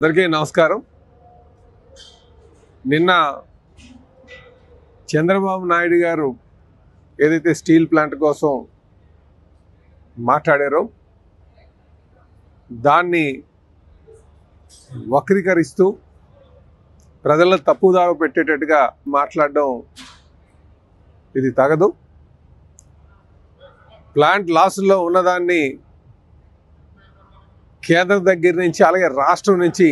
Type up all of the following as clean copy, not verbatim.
అందరికీ నమస్కారం. నిన్న చంద్రబాబు నాయుడు గారు ఏదైతే స్టీల్ ప్లాంట్ కోసం మాట్లాడారో దాన్ని వక్రీకరిస్తూ ప్రజలను తప్పుదావ పెట్టేటట్టుగా మాట్లాడడం ఇది తగదు. ప్లాంట్ లాసుల్లో ఉన్నదాన్ని కేంద్రం దగ్గర నుంచి అలాగే రాష్ట్రం నుంచి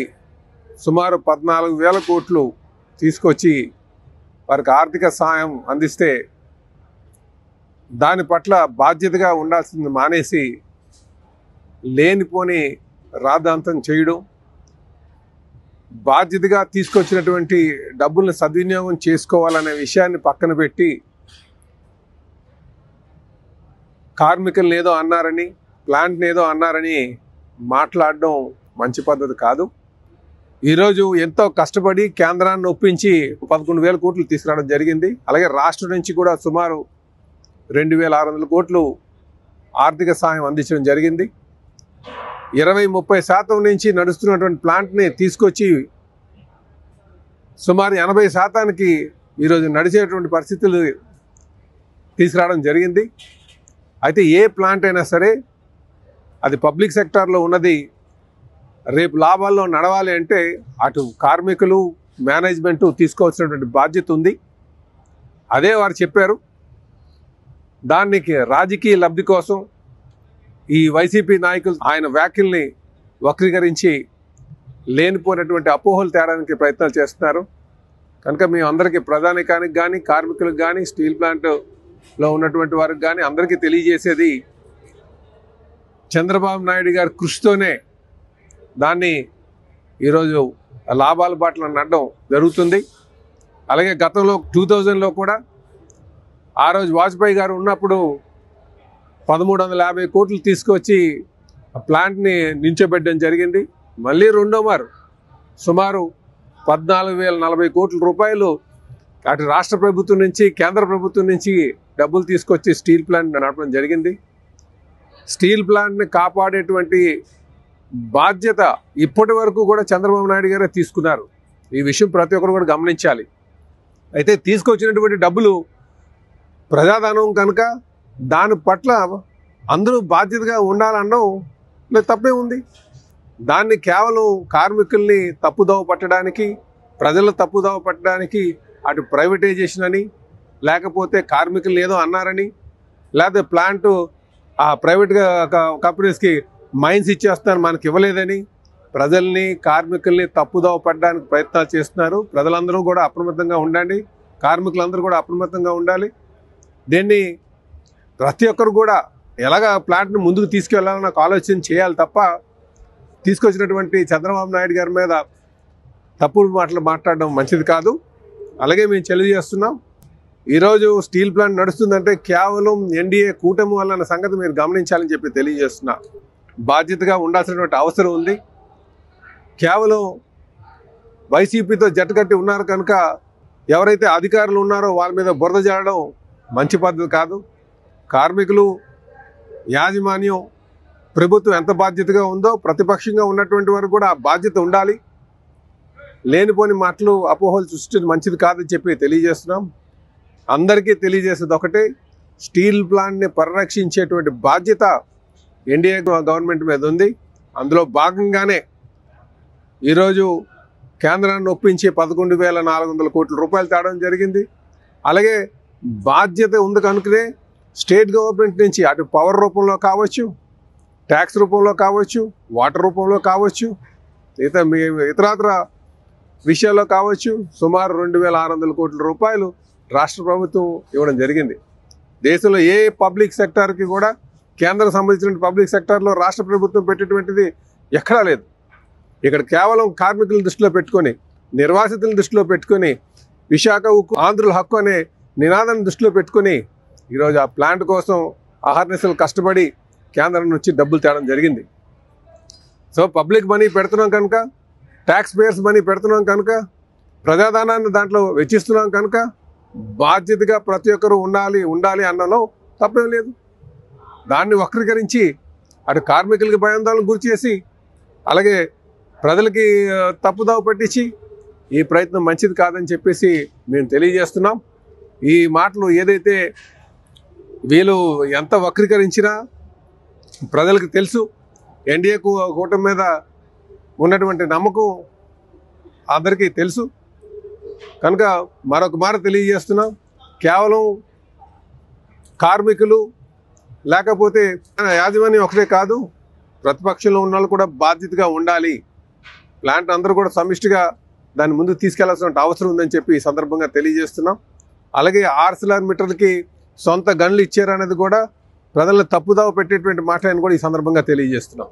సుమారు 14,000 కోట్లు తీసుకొచ్చి వారికి ఆర్థిక సహాయం అందిస్తే దాని పట్ల బాధ్యతగా ఉండాల్సింది మానేసి లేనిపోని రాద్ధాంతం చేయడం, బాధ్యతగా తీసుకొచ్చినటువంటి డబ్బుల్ని సద్వినియోగం చేసుకోవాలనే విషయాన్ని పక్కన పెట్టి కార్మికులను ఏదో అన్నారని, ప్లాంట్ని ఏదో అన్నారని మాట్లాడడం మంచి పద్ధతి కాదు. ఈరోజు ఎంతో కష్టపడి కేంద్రాన్ని ఒప్పించి 11,000 కోట్లు తీసుకురావడం జరిగింది. అలాగే రాష్ట్రం నుంచి కూడా సుమారు 2,600 కోట్లు ఆర్థిక సహాయం అందించడం జరిగింది. 20-30% నుంచి నడుస్తున్నటువంటి ప్లాంట్ని తీసుకొచ్చి సుమారు 80%కి ఈరోజు నడిచేటువంటి పరిస్థితులు తీసుకురావడం జరిగింది. అయితే ఏ ప్లాంట్ అయినా సరే అది పబ్లిక్ సెక్టార్లో ఉన్నది రేపు లాభాల్లో నడవాలి అంటే అటు కార్మికులు, మేనేజ్మెంటు తీసుకోవాల్సినటువంటి బాధ్యత ఉంది. అదే వారు చెప్పారు. దానికి రాజకీయ లబ్ధి కోసం ఈ వైసీపీ నాయకులు ఆయన వ్యాఖ్యల్ని వక్రీకరించి లేనిపోయినటువంటి అపోహలు తేడానికి ప్రయత్నాలు చేస్తున్నారు. కనుక మేము అందరికీ, ప్రధానికానికి కానీ, కార్మికులకు కానీ, స్టీల్ ప్లాంట్లో ఉన్నటువంటి వారికి కానీ అందరికీ తెలియజేసేది, చంద్రబాబు నాయుడు గారి కృషితోనే దాన్ని ఈరోజు లాభాల బాటలో నడడం జరుగుతుంది. అలాగే గతంలో 2000లో కూడా ఆ రోజు వాజ్పేయి గారు ఉన్నప్పుడు 1,350 కోట్లు తీసుకొచ్చి ప్లాంట్ని నించోబెట్టడం జరిగింది. మళ్ళీ రెండో మారు సుమారు 14,040 కోట్ల రూపాయలు అటు రాష్ట్ర ప్రభుత్వం నుంచి, కేంద్ర ప్రభుత్వం నుంచి డబ్బులు తీసుకొచ్చి స్టీల్ ప్లాంట్ నడపడం జరిగింది. స్టీల్ ప్లాంట్ని కాపాడేటువంటి బాధ్యత ఇప్పటి వరకు కూడా చంద్రబాబు నాయుడు గారే తీసుకున్నారు. ఈ విషయం ప్రతి ఒక్కరు కూడా గమనించాలి. అయితే తీసుకొచ్చినటువంటి డబ్బులు ప్రజాధనం కనుక దాని పట్ల అందరూ బాధ్యతగా ఉండాలనడం లేదు, తప్పే ఉంది. దాన్ని కేవలం కార్మికుల్ని తప్పుదోవ పట్టడానికి, ప్రజలను తప్పుదోవ పట్టడానికి అటు ప్రైవేటైజేషన్ అని, లేకపోతే కార్మికులు ఏదో అన్నారని, లేకపోతే ప్లాంటు ఆ ప్రైవేట్గా కంపెనీస్కి మైన్స్ ఇచ్చేస్తున్నారు, మనకి ఇవ్వలేదని ప్రజల్ని, కార్మికుల్ని తప్పుదోవ పట్టడానికి ప్రయత్నాలు చేస్తున్నారు. ప్రజలందరూ కూడా అప్రమత్తంగా ఉండండి, కార్మికులందరూ కూడా అప్రమత్తంగా ఉండాలి. దీన్ని ప్రతి ఒక్కరు కూడా ఎలాగ ప్లాంట్ని ముందుకు తీసుకెళ్లాలని నాకు ఆలోచన చేయాలి తప్ప తీసుకొచ్చినటువంటి చంద్రబాబు నాయుడు గారి మీద తప్పుడు మాటలు మాట్లాడడం మంచిది కాదు. అలాగే మేము తెలియజేస్తున్నాం, ఈరోజు స్టీల్ ప్లాంట్ నడుస్తుందంటే కేవలం ఎన్డీఏ కూటమి వల్ల సంగతి మీరు గమనించాలని చెప్పి తెలియజేస్తున్నా. బాధ్యతగా ఉండాల్సినటువంటి అవసరం ఉంది. కేవలం వైసీపీతో జట్టుకట్టి ఉన్నారు కనుక ఎవరైతే అధికారులు ఉన్నారో వాళ్ళ మీద బురద జల్లడం మంచి పద్ధతి కాదు. కార్మికులు, యాజమాన్యం, ప్రభుత్వం ఎంత బాధ్యతగా ఉందో ప్రతిపక్షంగా ఉన్నటువంటి వారు కూడా ఆ బాధ్యత ఉండాలి. లేనిపోని మాటలు, అపోహలు సృష్టించడం మంచిది కాదని చెప్పి తెలియజేస్తున్నాం. అందరికీ తెలియజేసేది ఒకటే, స్టీల్ ప్లాంట్ని పరిరక్షించేటువంటి బాధ్యత ఎన్డీఏ గవర్నమెంట్ మీద ఉంది. అందులో భాగంగానే ఈరోజు కేంద్రాన్ని ఒప్పించి 11,400 కోట్ల రూపాయలు తేవడం జరిగింది. అలాగే బాధ్యత ఉంది కనుకనే స్టేట్ గవర్నమెంట్ నుంచి అటు పవర్ రూపంలో కావచ్చు, ట్యాక్స్ రూపంలో కావచ్చు, వాటర్ రూపంలో కావచ్చు, ఇతరత్ర విషయాల్లో కావచ్చు సుమారు 2,600 కోట్ల రూపాయలు రాష్ట్ర ప్రభుత్వం ఇవ్వడం జరిగింది. దేశంలో ఏ పబ్లిక్ సెక్టార్కి కూడా కేంద్రం సంబంధించిన పబ్లిక్ సెక్టార్లో రాష్ట్ర ప్రభుత్వం పెట్టేటువంటిది ఎక్కడా లేదు. ఇక్కడ కేవలం కార్మికులను దృష్టిలో పెట్టుకొని, నిర్వాసితులను దృష్టిలో పెట్టుకొని, విశాఖ ఉక్కు ఆంధ్రుల హక్కు అనే నినాదాన్ని దృష్టిలో పెట్టుకొని ఈరోజు ఆ ప్లాంట్ కోసం అహర్నిశలు కష్టపడి కేంద్రం నుంచి డబ్బులు తేవడం జరిగింది. సో పబ్లిక్ మనీ పెడుతున్నాం కనుక, ట్యాక్స్ పేయర్స్ మనీ పెడుతున్నాం కనుక, ప్రజాధనాన్ని దాంట్లో వెచ్చిస్తున్నాం కనుక బాధ్యతగా ప్రతి ఒక్కరూ ఉండాలి అన్నలో తప్పేం లేదు. దాన్ని వక్రీకరించి అటు కార్మికులకి భయాందోళనకు గురి చేసి అలాగే ప్రజలకి తప్పుదావ పట్టించి ఈ ప్రయత్నం మంచిది కాదని చెప్పేసి మేము తెలియజేస్తున్నాం. ఈ మాటలు ఏదైతే వీళ్ళు ఎంత వక్రీకరించినా ప్రజలకు తెలుసు. ఎన్డీఏ కూటమి మీద ఉన్నటువంటి నమ్మకం అందరికీ తెలుసు. కనుక మరొక మాట తెలియజేస్తున్నాం, కేవలం కార్మికులు లేకపోతే యాజమాన్యం ఒకటే కాదు, ప్రతిపక్షంలో ఉన్న వాళ్ళు కూడా బాధ్యతగా ఉండాలి. ప్లాంట్ అందరూ కూడా సమిష్టిగా దాన్ని ముందుకు తీసుకెళ్లాల్సిన అవసరం ఉందని చెప్పి ఈ సందర్భంగా తెలియజేస్తున్నాం. అలాగే ఆర్సిలర్మిట్టర్కి సొంత గన్లు ఇచ్చారనేది కూడా ప్రజలను తప్పుదావ పెట్టేటువంటి మాట అని కూడా ఈ సందర్భంగా తెలియజేస్తున్నాం.